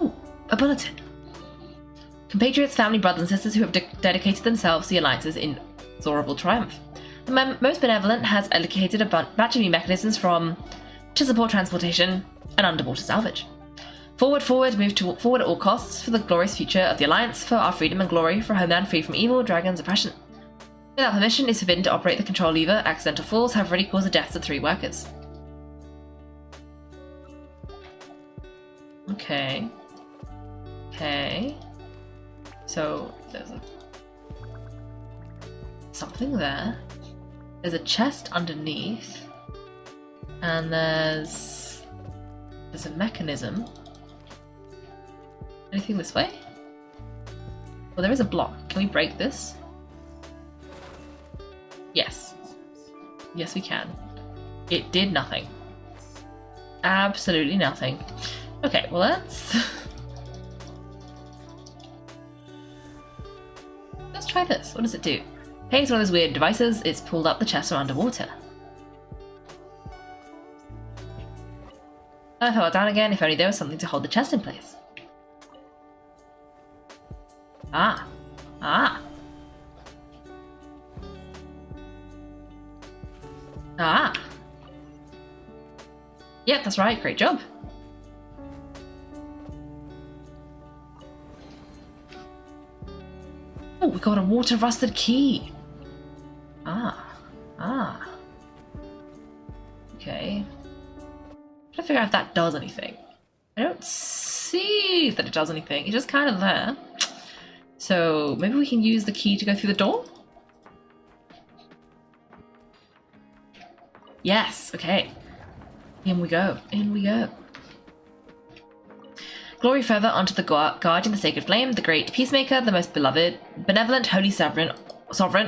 Ooh, a bulletin. Compatriots, family, brothers and sisters who have dedicated themselves to the Alliance's inexorable triumph. The most benevolent has allocated a batch of new mechanisms to support transportation and underwater salvage. Forward, move forward at all costs for the glorious future of the Alliance, for our freedom and glory, for a homeland free from evil, dragons, oppression. Without permission, it is forbidden to operate the control lever. Accidental falls have already caused the deaths of 3 workers. Okay. So, there's something there. There's a chest underneath. And there's a mechanism. Anything this way? Well, there is a block. Can we break this? Yes. Yes, we can. It did nothing. Absolutely nothing. Okay, well let's try this. What does it do? Hey, it's one of those weird devices. It's pulled up the chest from underwater. I fell down again. If only there was something to hold the chest in place. Ah. Yep, that's right. Great job. Oh, we got a water-rusted key. Okay. I'm trying to figure out if that does anything. I don't see that it does anything. It's just kind of there. So maybe we can use the key to go through the door? Yes, okay. In we go. Glory further onto the guardian, the sacred flame, the great peacemaker, the most beloved, benevolent, holy sovereign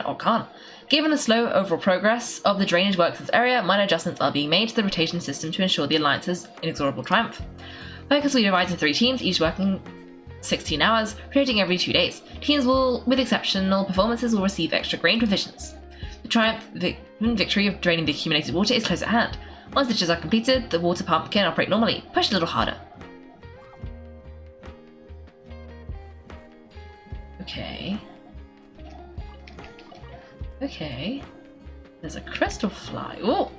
or Khan. Given the slow overall progress of the drainage works in this area, minor adjustments are being made to the rotation system to ensure the Alliance's inexorable triumph. Workers will be divided into 3 teams, each working 16 hours, rotating every 2 days. Teams with exceptional performances will receive extra grain provisions. The victory of draining the accumulated water is close at hand. Once ditches are completed, the water pump can operate normally. Push a little harder. Okay. There's a crystal fly. Oh!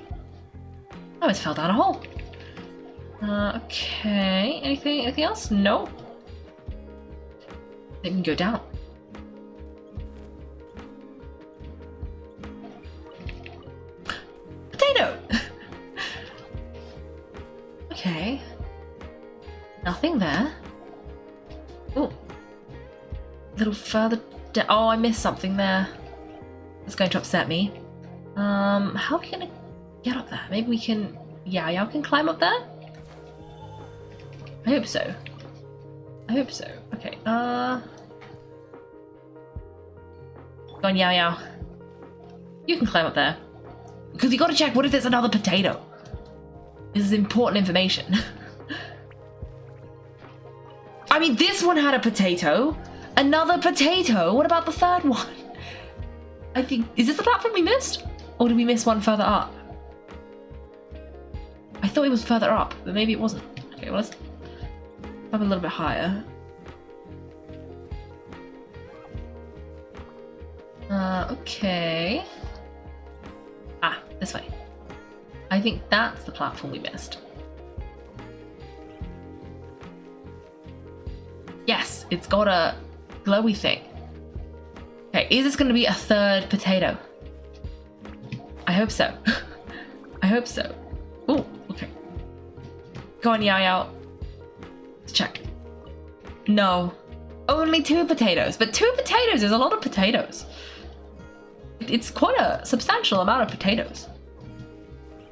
I almost fell down a hole. Okay. Anything else? No. I think we can go down. Potato! Okay. Nothing there. Oh. A little further down. Oh, I missed something there. That's going to upset me. How are we gonna get up there? Maybe we can... Yao can climb up there? I hope so. Okay, Go on, Yao. You can climb up there. Because you gotta check, what if there's another potato? This is important information. I mean, this one had a potato. Another potato? What about the third one? I think... Is this the platform we missed? Or did we miss one further up? I thought it was further up, but maybe it wasn't. Okay, well, let's up a little bit higher. Okay. Ah, this way. I think that's the platform we missed. Yes, it's got a glowy thing. is this going to be a third potato? I hope so. I hope so. Oh, okay. Go on, Yao Yao. Let's check. No. Only 2 potatoes. But 2 potatoes is a lot of potatoes. It's quite a substantial amount of potatoes.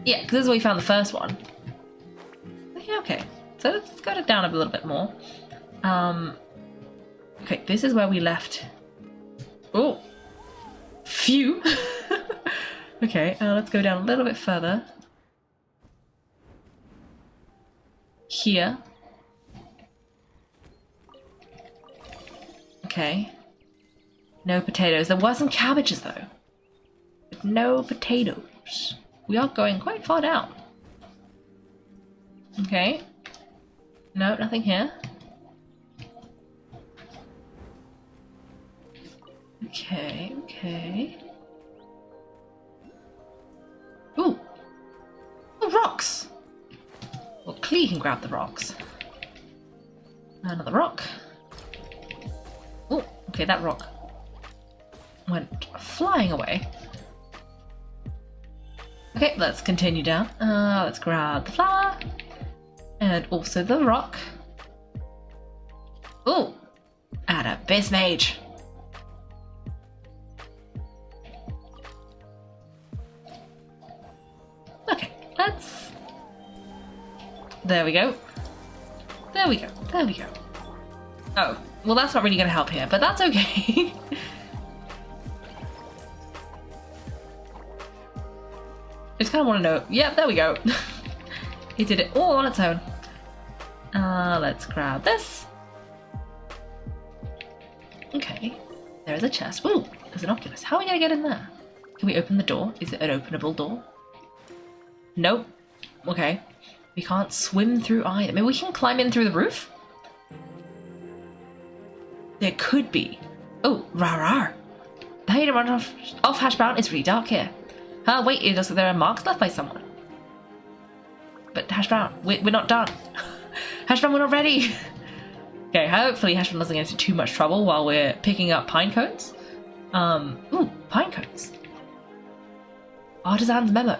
Yeah, because this is where we found the first one. Yeah, okay. So let's cut it down a little bit more. Okay, this is where we left. Oh. Phew. Okay, let's go down a little bit further. Here. Okay. No potatoes. There were some cabbages though. But no potatoes. We are going quite far down. Okay. No, nothing here. Okay, okay. Ooh! Oh, rocks! Well, Clee can grab the rocks. Another rock. Oh, okay, that rock went flying away. Okay, let's continue down. Let's grab the flower. And also the rock. Ooh! And a base mage. Okay, let's... There we go. There we go. There we go. Oh, well that's not really going to help here, but that's okay. I just kind of want to know... Yep, there we go. He did it all on its own. Let's grab this. Okay, there's a chest. Ooh, there's an Oculus. How are we going to get in there? Can we open the door? Is it an openable door? Nope. Okay. We can't swim through either. Maybe we can climb in through the roof? There could be. Oh, rar. The hay to run off Hash Brown is really dark here. Wait, it looks like there are marks left by someone. But Hash Brown, we're not done. Hash Brown, we're not ready. Okay, hopefully Hash Brown doesn't get into too much trouble while we're picking up pine cones. Ooh, pine cones. Artisan's memo.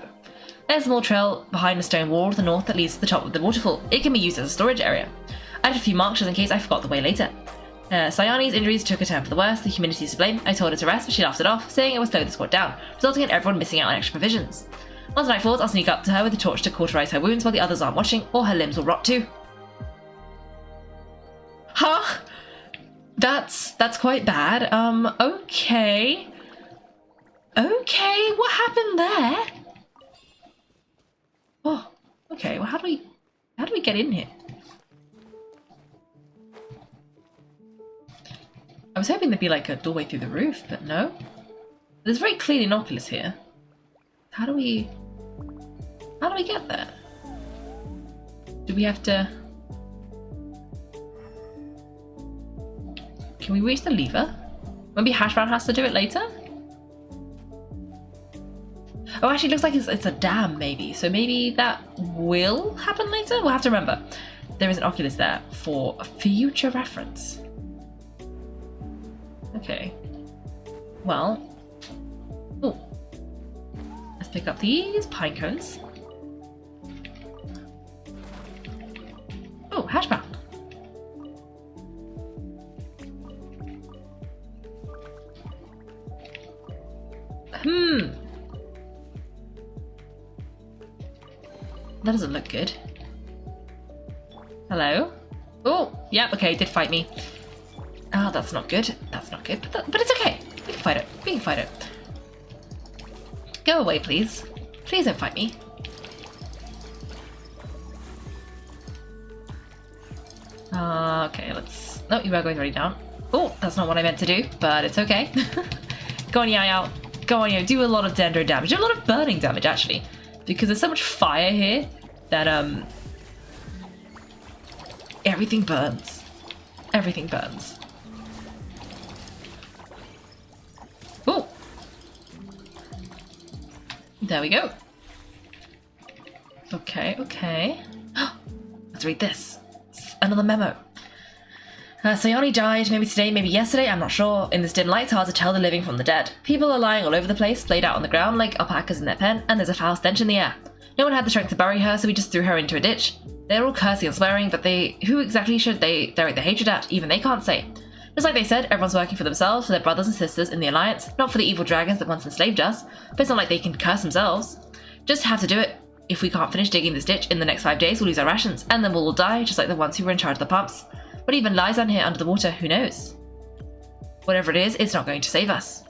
There's a small trail behind a stone wall to the north that leads to the top of the waterfall. It can be used as a storage area. I added a few marks just in case I forgot the way later. Sayane's injuries took a turn for the worse. The humidity is to blame. I told her to rest, but she laughed it off, saying it would slow the squad down, resulting in everyone missing out on extra provisions. Once night falls, I'll sneak up to her with a torch to cauterize her wounds while the others aren't watching, or her limbs will rot too. Huh? That's quite bad. Okay. Okay, what happened there? Oh, okay, well how do we get in here? I was hoping there'd be like a doorway through the roof, but no. There's very clearly an Oculus here. How do we get there? Do we have to... Can we reach the lever? Maybe Hash Brown has to do it later? Oh, actually it looks like it's a dam maybe, so maybe that will happen later? We'll have to remember. There is an Oculus there for future reference. Okay. Well. Oh. Let's pick up these pine cones. Oh, Hash Brown. That doesn't look good. Hello? Oh, yep, okay, it did fight me. Oh, that's not good. That's not good. But it's okay. We can fight it. We can fight it. Go away, please. Please don't fight me. Okay, let's... No, you are going already down. Oh, that's not what I meant to do, but it's okay. Go on, Yao Yao. Go on, do a lot of dendro damage. Do a lot of burning damage, actually. Because there's so much fire here that, everything burns. Everything burns. Oh! There we go. Okay, okay. Let's read this. Another memo. Sayani died, maybe today, maybe yesterday, I'm not sure. In this dim light, it's hard to tell the living from the dead. People are lying all over the place, laid out on the ground like alpacas in their pen, and there's a foul stench in the air. No one had the strength to bury her, so we just threw her into a ditch. They're all cursing and swearing, but who exactly should they direct their hatred at? Even they can't say. Just like they said, everyone's working for themselves, for their brothers and sisters in the Alliance, not for the evil dragons that once enslaved us, but it's not like they can curse themselves. Just have to do it. If we can't finish digging this ditch in the next 5 days, we'll lose our rations, and then we'll all die, just like the ones who were in charge of the pumps. What even lies down here under the water, who knows? Whatever it is, it's not going to save us.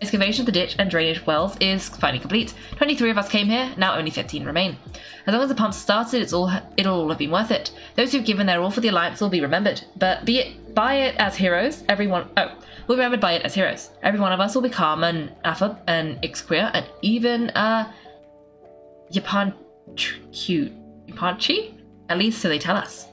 Excavation of the ditch and drainage wells is finally complete. 23 of us came here, now only 15 remain. As long as the pumps started, it'll all have been worth it. Those who've given their all for the Alliance will be remembered, but we'll be remembered by it as heroes. Every one of us will be Karma and Afab and Ixquia and even Yapanchi? At least so they tell us.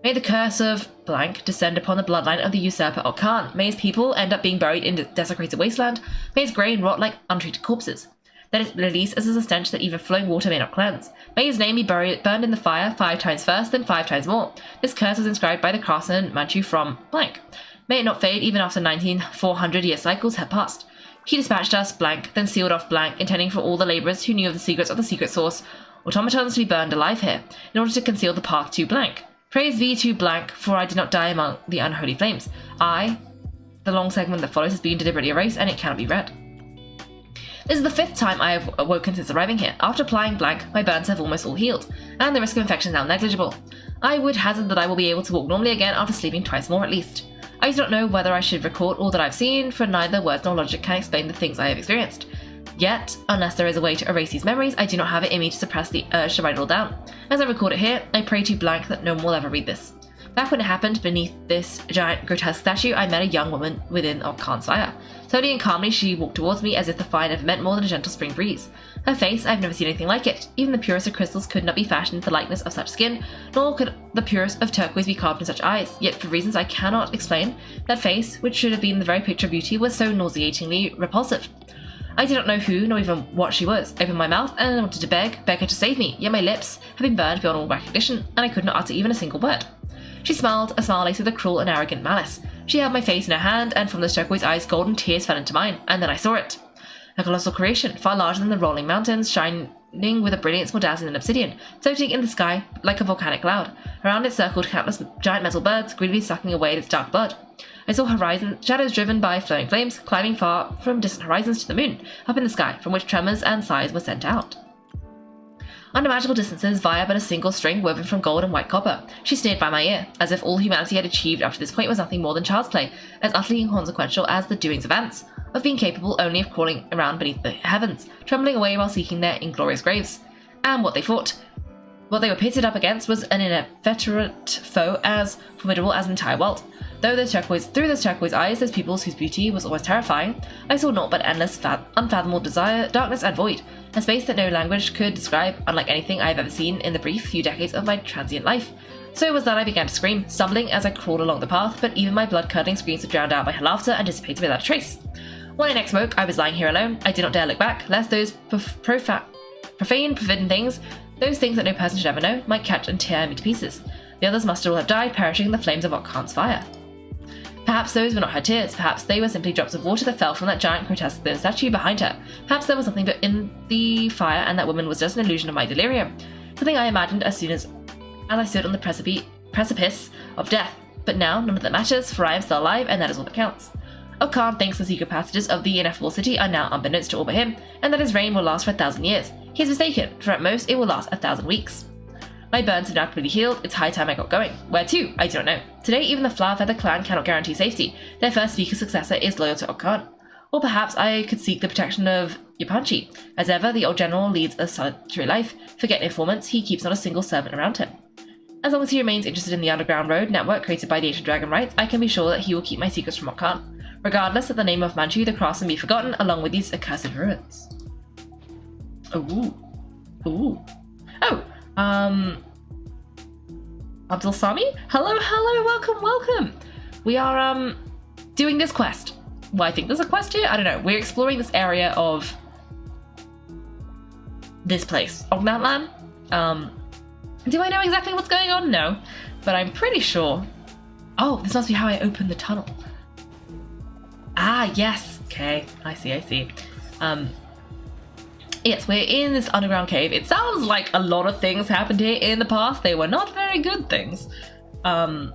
May the curse of blank descend upon the bloodline of the usurper Okan. May his people end up being buried in the desecrated wasteland. May his grain rot like untreated corpses. Let it release as a stench that even flowing water may not cleanse. May his name be burned in the fire 5 times first, then 5 times more. This curse was inscribed by the craftsman Manchu from blank. May it not fade even after 400-year cycles have passed. He dispatched us blank, then sealed off blank, intending for all the labourers who knew of the secrets of the secret source, automatons to be burned alive here, in order to conceal the path to blank. Praise be to blank, for I did not die among the unholy flames. The long segment that follows has been deliberately erased, and it cannot be read. This is the 5th time I have awoken since arriving here. After applying blank, my burns have almost all healed, and the risk of infection is now negligible. I would hazard that I will be able to walk normally again after sleeping twice more at least. I do not know whether I should record all that I've seen, for neither words nor logic can explain the things I have experienced. Yet, unless there is a way to erase these memories, I do not have it in me to suppress the urge to write it all down. As I record it here, I pray to blank that no one will ever read this. Back when it happened, beneath this giant grotesque statue, I met a young woman within Khan's fire. Slowly and calmly, she walked towards me as if the fire never meant more than a gentle spring breeze. Her face, I've never seen anything like it. Even the purest of crystals could not be fashioned the likeness of such skin, nor could the purest of turquoise be carved in such eyes. Yet, for reasons I cannot explain, that face, which should have been the very picture of beauty, was so nauseatingly repulsive. I did not know who, nor even what she was. I opened my mouth and I wanted to beg her to save me, yet my lips had been burned beyond all recognition, and I could not utter even a single word. She smiled, a smile laced with a cruel and arrogant malice. She held my face in her hand, and from those turquoise eyes golden tears fell into mine, and then I saw it. A colossal creation, far larger than the rolling mountains, shining with a brilliance more dazzling than obsidian, floating in the sky like a volcanic cloud. Around it circled countless giant metal birds, greedily sucking away its dark blood. I saw shadows driven by flowing flames, climbing far from distant horizons to the moon, up in the sky, from which tremors and sighs were sent out. Unimaginable distances via but a single string woven from gold and white copper. She sneered by my ear, as if all humanity had achieved up to this point was nothing more than child's play, as utterly inconsequential as the doings of ants, of being capable only of crawling around beneath the heavens, trembling away while seeking their inglorious graves. And what they were pitted up against was an inveterate foe as formidable as an entire world. Through those turquoise eyes, those peoples whose beauty was always terrifying, I saw naught but endless, unfathomable desire, darkness and void, a space that no language could describe, unlike anything I have ever seen in the brief few decades of my transient life. So it was that I began to scream, stumbling as I crawled along the path, but even my blood-curdling screams were drowned out by her laughter and dissipated without a trace. When I next woke, I was lying here alone. I did not dare look back, lest those profane, forbidden things, those things that no person should ever know, might catch and tear me to pieces. The others must all have died, perishing in the flames of Khan's fire. Perhaps those were not her tears, perhaps they were simply drops of water that fell from that giant grotesque stone statue behind her. Perhaps there was something in the fire and that woman was just an illusion of my delirium. Something I imagined as soon as I stood on the precipice of death. But now, none of that matters, for I am still alive, and that is all that counts. Khan thinks the secret passages of the ineffable city are now unbeknownst to all but him, and that his reign will last for 1,000 years. He is mistaken, for at most it will last 1,000 weeks. My burns have now completely healed, it's high time I got going. Where to? I do not know. Today even the Flower Feather clan cannot guarantee safety. Their first speaker successor is loyal to Khan. Or perhaps I could seek the protection of Yapanchi. As ever, the old general leads a solitary life. Forget informants, he keeps not a single servant around him. As long as he remains interested in the underground road network created by the ancient dragon rites, I can be sure that he will keep my secrets from Khan. Regardless, let the name of Manchu the craftsman be forgotten, along with these accursed ruins. Ooh. Oh, Abdul Sami? Hello, welcome. We are, doing this quest. Well, I think there's a quest here? I don't know. We're exploring this area of this place, Ognatlan. Do I know exactly what's going on? No. But I'm pretty sure Oh, this must be how I opened the tunnel. Ah, yes. Okay, I see. Yes, we're in this underground cave. It sounds like a lot of things happened here in the past. They were not very good things. And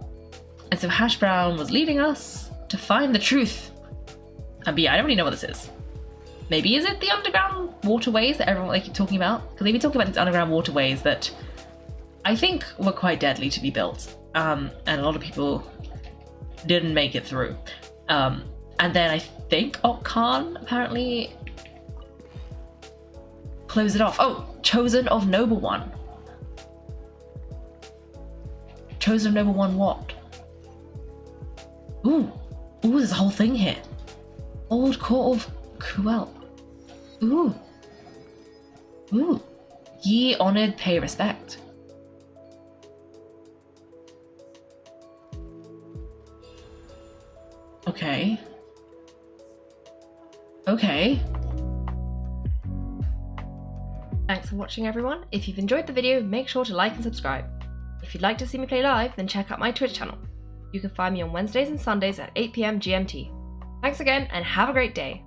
so Hash Brown was leading us to find the truth. But yeah, I don't really know what this is. Maybe is it the underground waterways that everyone keep talking about? Because they've been talking about these underground waterways that I think were quite deadly to be built. And a lot of people didn't make it through. And then I think Khan apparently closed it off. Oh, Chosen of Noble One. Chosen of Noble One what? Ooh, there's a whole thing here. Old Court of Cruel. Ooh. Ye honored, pay respect. Okay. Thanks for watching, everyone. If you've enjoyed the video, make sure to like and subscribe. If you'd like to see me play live, then check out my Twitch channel. You can find me on Wednesdays and Sundays at 8 PM GMT. Thanks again, and have a great day.